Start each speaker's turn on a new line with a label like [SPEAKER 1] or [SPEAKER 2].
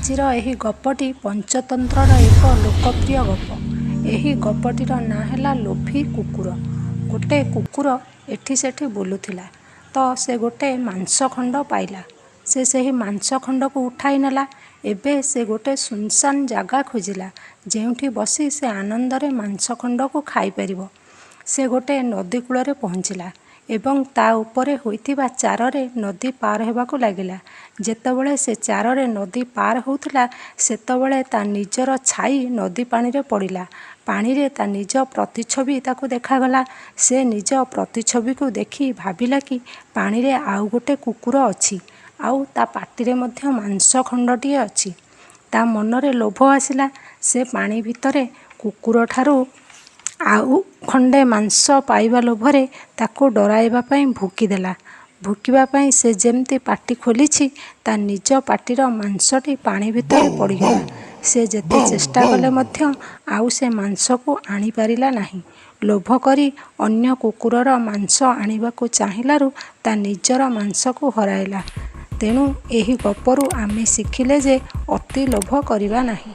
[SPEAKER 1] ଆଜିର ଏହି ଗପଟି ପଞ୍ଚତନ୍ତ୍ରର ଏକ ଲୋକପ୍ରିୟ ଗପ। ଏହି ଗପଟିର ନାଁ ହେଲା ଲୋଭି କୁକୁର। ଗୋଟେ କୁକୁର ଏଠି ସେଠି ବୁଲୁଥିଲା ତ ସେ ଗୋଟେ ମାଂସ ଖଣ୍ଡ ପାଇଲା। ସେ ସେହି ମାଂସ ଖଣ୍ଡକୁ ଉଠାଇ ନେଲା। ଏବେ ସେ ଗୋଟେ ସୁନସାନ ଜାଗା ଖୋଜିଲା ଯେଉଁଠି ବସି ସେ ଆନନ୍ଦରେ ମାଂସ ଖଣ୍ଡକୁ ଖାଇପାରିବ। ସେ ଗୋଟେ ନଦୀ କୂଳରେ ପହଞ୍ଚିଲା ଏବଂ ତା ଉପରେ ହୋଇଥିବା ଚାରରେ ନଦୀ ପାର ହେବାକୁ ଲାଗିଲା। ଯେତେବେଳେ ସେ ଚାରରେ ନଦୀ ପାର ହେଉଥିଲା ସେତେବେଳେ ତା ନିଜର ଛାଇ ନଦୀ ପାଣିରେ ପଡ଼ିଲା। ପାଣିରେ ତା ନିଜ ପ୍ରତିଛବି ତାକୁ ଦେଖାଗଲା। ସେ ନିଜ ପ୍ରତିଛବିକୁ ଦେଖି ଭାବିଲା କି ପାଣିରେ ଆଉ ଗୋଟେ କୁକୁର ଅଛି, ଆଉ ତା ପାଟିରେ ମଧ୍ୟ ମାଂସ ଖଣ୍ଡଟିଏ ଅଛି। ତା ମନରେ ଲୋଭ ଆସିଲା। ସେ ପାଣି ଭିତରେ କୁକୁରଠାରୁ ଆଉ ଖଣ୍ଡେ ମାଂସ ପାଇବା ଲୋଭରେ ତାକୁ ଡରାଇବା ପାଇଁ ଭୁକିଦେଲା। ଭୁକିବା ପାଇଁ ସେ ଯେମିତି ପାଟି ଖୋଲିଛି ତା ନିଜ ପାଟିର ମାଂସଟି ପାଣି ଭିତରେ ପଡ଼ିଗଲା। ସେ ଯେତେ ଚେଷ୍ଟା କଲେ ମଧ୍ୟ ଆଉ ସେ ମାଂସକୁ ଆଣିପାରିଲା ନାହିଁ। ଲୋଭ କରି ଅନ୍ୟ କୁକୁରର ମାଂସ ଆଣିବାକୁ ଚାହିଁଲାରୁ ତା ନିଜର ମାଂସକୁ ହରାଇଲା। ତେଣୁ ଏହି ଗପରୁ ଆମେ ଶିଖିଲେ ଯେ ଅତି ଲୋଭ କରିବା ନାହିଁ।